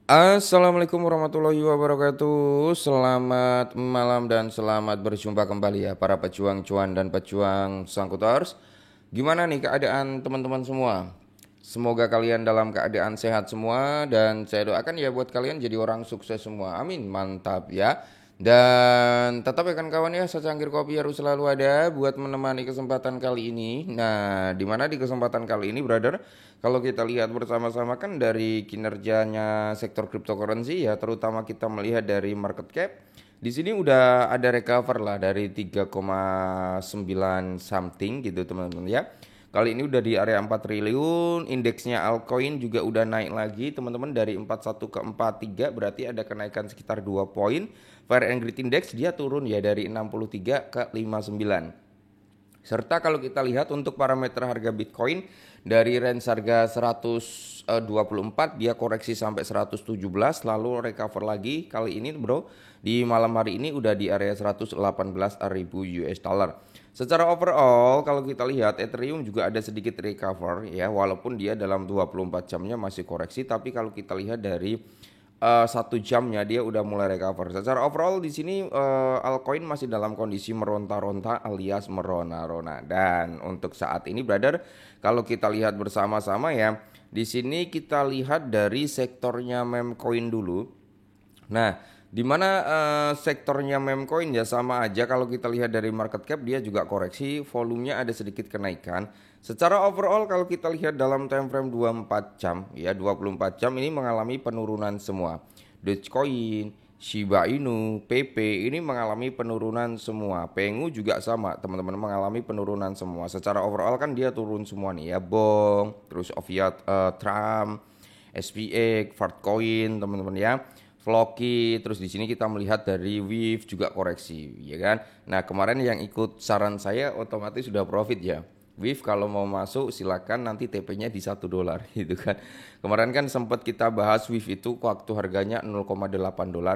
Assalamualaikum warahmatullahi wabarakatuh. Selamat malam dan selamat berjumpa kembali ya para pejuang cuan dan pejuang sangkuters. Gimana nih keadaan teman-teman semua? Semoga kalian dalam keadaan sehat semua dan saya doakan ya buat kalian jadi orang sukses semua. Amin. Mantap ya. Dan tetap ya kan kawan ya, secangkir kopi harus selalu ada buat menemani kesempatan kali ini. Nah, dimana di kesempatan kali ini, brother, kalau kita lihat bersama-sama kan dari kinerjanya sektor cryptocurrency ya, terutama kita melihat dari market cap. Di sini udah ada recover lah dari 3,9 something gitu teman-teman ya. Kali ini udah di area 4 triliun, indeksnya altcoin juga udah naik lagi teman-teman dari 41 ke 43, berarti ada kenaikan sekitar 2 poin. Fire and Greed Index dia turun ya dari 63 ke 59. Serta kalau kita lihat untuk parameter harga Bitcoin dari range harga 124 dia koreksi sampai 117 lalu recover lagi kali ini bro di malam hari ini udah di area 118.000 US dollar. Secara overall kalau kita lihat Ethereum juga ada sedikit recover ya walaupun dia dalam 24 jamnya masih koreksi tapi kalau kita lihat dari 1 jamnya dia udah mulai recover. Secara overall di sini altcoin masih dalam kondisi meronta-ronta alias merona-rona. Dan untuk saat ini, brother, kalau kita lihat bersama-sama ya, di sini kita lihat dari sektornya meme coin dulu. Nah, di mana sektornya meme coin ya sama aja kalau kita lihat dari market cap dia juga koreksi, volumenya ada sedikit kenaikan. Secara overall kalau kita lihat dalam time frame 24 jam ya 24 jam ini mengalami penurunan semua. Dogecoin, Shiba Inu, PP ini mengalami penurunan semua. Pengu juga sama, teman-teman mengalami penurunan semua. Secara overall kan dia turun semua nih ya, Bong, terus Oviat, Trump, SPX, Fartcoin, teman-teman ya. Floki, terus di sini kita melihat dari Wave juga koreksi, ya kan? Nah kemarin yang ikut saran saya otomatis sudah profit ya. Wave kalau mau masuk silakan nanti TP-nya di $1 gitu kan. Kemarin kan sempat kita bahas Wave itu waktu harganya $0,8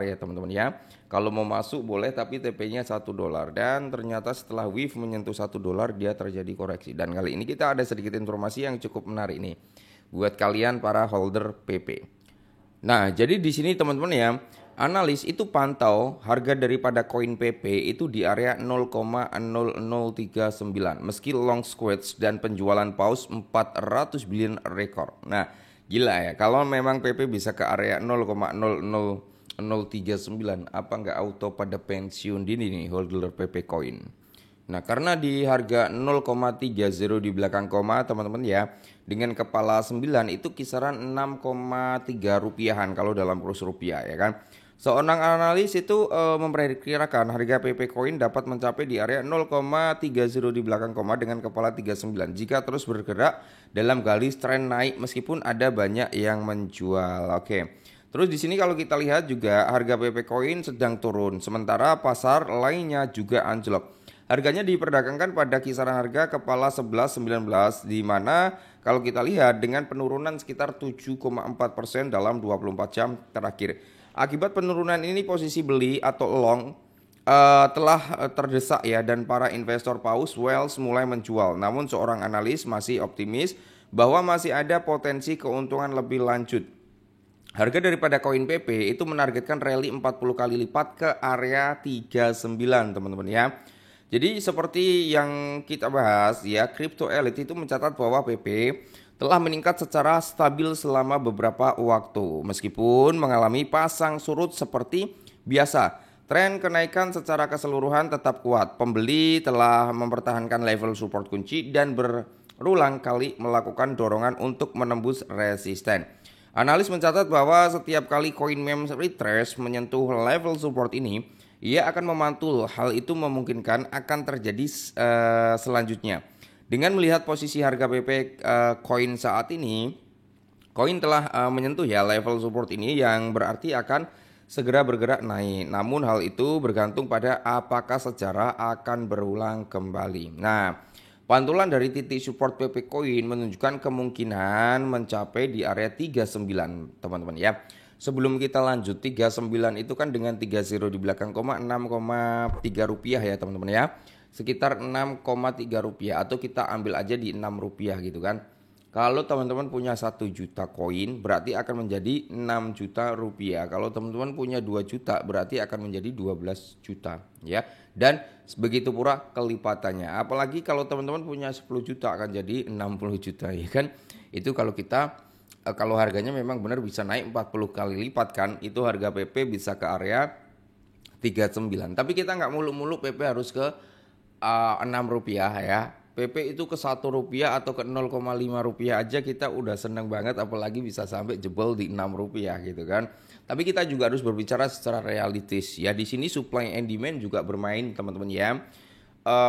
ya teman-teman ya. Kalau mau masuk boleh tapi TP-nya $1 dan ternyata setelah Wave menyentuh $1 dia terjadi koreksi. Dan kali ini kita ada sedikit informasi yang cukup menarik nih buat kalian para holder PP. Nah, jadi di sini teman-teman ya, analis itu pantau harga daripada koin PP itu di area 0,0039 meski long squeeze dan penjualan pause 400 billion rekor. Nah, gila ya, kalau memang PP bisa ke area 0,00039 apa nggak auto pada pensiun dini nih holder PP coin. Nah, karena di harga 0,30 di belakang koma teman-teman ya, dengan kepala 9 itu kisaran 6,3 rupiahan kalau dalam kurs rupiah ya kan. Seorang analis itu memperkirakan harga PP Coin dapat mencapai di area 0,30 di belakang koma dengan kepala 39 jika terus bergerak dalam garis tren naik meskipun ada banyak yang menjual. Oke. Terus di sini kalau kita lihat juga harga PP Coin sedang turun sementara pasar lainnya juga anjlok. Harganya diperdagangkan pada kisaran harga kepala 11.19 di mana kalau kita lihat dengan penurunan sekitar 7,4% dalam 24 jam terakhir. Akibat penurunan ini posisi beli atau long telah terdesak ya dan para investor paus Wells mulai menjual. Namun seorang analis masih optimis bahwa masih ada potensi keuntungan lebih lanjut. Harga daripada koin PP itu menargetkan rally 40 kali lipat ke area 39 teman-teman ya. Jadi seperti yang kita bahas ya, Crypto Elite itu mencatat bahwa PP telah meningkat secara stabil selama beberapa waktu meskipun mengalami pasang surut seperti biasa. Tren kenaikan secara keseluruhan tetap kuat. Pembeli telah mempertahankan level support kunci dan berulang kali melakukan dorongan untuk menembus resisten. Analis mencatat bahwa setiap kali koin meme retrace menyentuh level support ini, ia akan memantul. Hal itu memungkinkan akan terjadi selanjutnya. Dengan melihat posisi harga PP koin saat ini, koin telah menyentuh ya level support ini yang berarti akan segera bergerak naik. Namun hal itu bergantung pada apakah sejarah akan berulang kembali. Nah, pantulan dari titik support PP Coin menunjukkan kemungkinan mencapai di area 39 teman-teman ya. Sebelum kita lanjut 39 itu kan dengan 30 di belakang koma 6,3 rupiah ya teman-teman ya. Sekitar 6,3 rupiah atau kita ambil aja di 6 rupiah gitu kan. Kalau teman-teman punya 1 juta koin berarti akan menjadi 6 juta rupiah. Kalau teman-teman punya 2 juta berarti akan menjadi 12 juta ya. Dan begitu pula kelipatannya. Apalagi kalau teman-teman punya 10 juta akan jadi 60 juta ya kan. Itu kalau kita kalau harganya memang benar bisa naik 40 kali lipat kan. Itu harga PP bisa ke area 39. Tapi kita nggak muluk-muluk PP harus ke 6 rupiah ya. PP itu ke 1 rupiah atau ke 0,5 rupiah aja kita udah seneng banget, apalagi bisa sampai jebol di 6 rupiah gitu kan. Tapi kita juga harus berbicara secara realistis ya. Di sini supply and demand juga bermain teman-teman ya.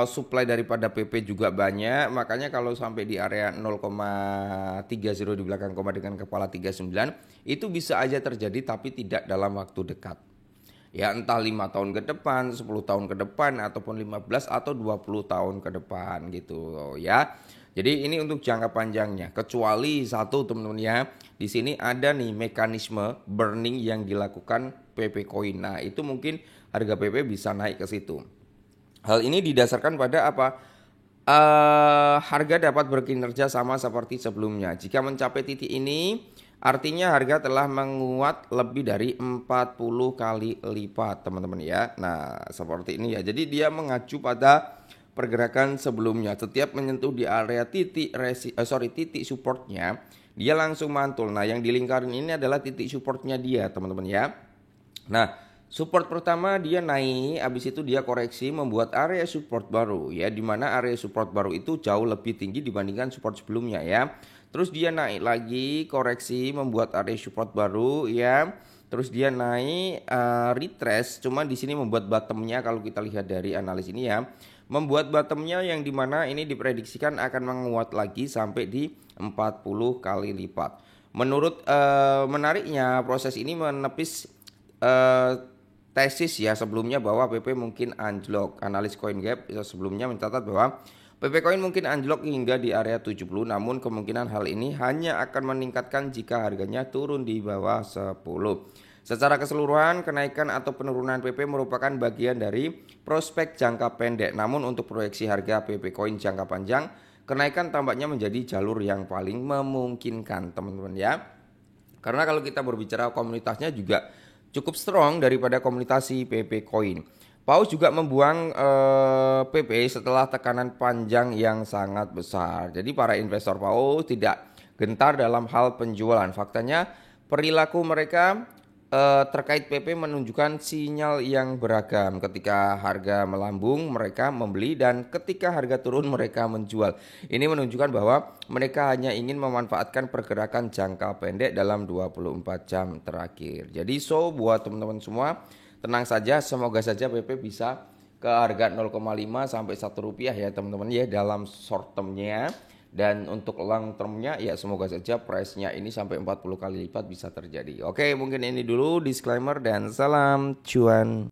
Supply daripada PP juga banyak, makanya kalau sampai di area 0,30 di belakang koma dengan kepala 39 itu bisa aja terjadi tapi tidak dalam waktu dekat. Ya entah 5 tahun ke depan, 10 tahun ke depan, ataupun 15 atau 20 tahun ke depan gitu ya. Jadi ini untuk jangka panjangnya. Kecuali satu teman-teman ya, di sini ada nih mekanisme burning yang dilakukan PP Coin. Nah itu mungkin harga PP bisa naik ke situ. Hal ini didasarkan pada apa? Harga dapat berkinerja sama seperti sebelumnya. Jika mencapai titik ini, artinya harga telah menguat lebih dari 40 kali lipat teman-teman ya. Nah seperti ini ya. Jadi dia mengacu pada pergerakan sebelumnya. Setiap menyentuh di area titik supportnya, dia langsung mantul. Nah yang di lingkaran ini adalah titik supportnya dia teman-teman ya. Nah support pertama dia naik, habis itu dia koreksi membuat area support baru ya, dimana area support baru itu jauh lebih tinggi dibandingkan support sebelumnya ya. Terus dia naik lagi, koreksi membuat area support baru ya. Terus dia naik retrace, cuma di sini membuat bottomnya kalau kita lihat dari analis ini ya, membuat bottomnya yang dimana ini diprediksikan akan menguat lagi sampai di 40 kali lipat. Menurut menariknya proses ini menepis tesis ya sebelumnya bahwa PP mungkin anjlok. Analis CoinGap sebelumnya mencatat bahwa PP Coin mungkin anjlok hingga di area 70, namun kemungkinan hal ini hanya akan meningkatkan jika harganya turun di bawah 10. Secara keseluruhan, kenaikan atau penurunan PP merupakan bagian dari prospek jangka pendek. Namun untuk proyeksi harga PP Coin jangka panjang, kenaikan tampaknya menjadi jalur yang paling memungkinkan teman-teman ya. Karena kalau kita berbicara komunitasnya juga cukup strong daripada komunitas PP Coin. Paus juga membuang PP setelah tekanan panjang yang sangat besar. Jadi para investor Paus tidak gentar dalam hal penjualan. Faktanya perilaku mereka terkait PP menunjukkan sinyal yang beragam. Ketika harga melambung mereka membeli, dan ketika harga turun mereka menjual. Ini menunjukkan bahwa mereka hanya ingin memanfaatkan pergerakan jangka pendek dalam 24 jam terakhir. Jadi buat teman-teman semua, tenang saja, semoga saja PP bisa ke harga 0,5 sampai 1 rupiah ya teman-teman ya dalam short termnya. Dan untuk long termnya ya semoga saja price-nya ini sampai 40 kali lipat bisa terjadi. Oke, mungkin ini dulu disclaimer dan salam cuan.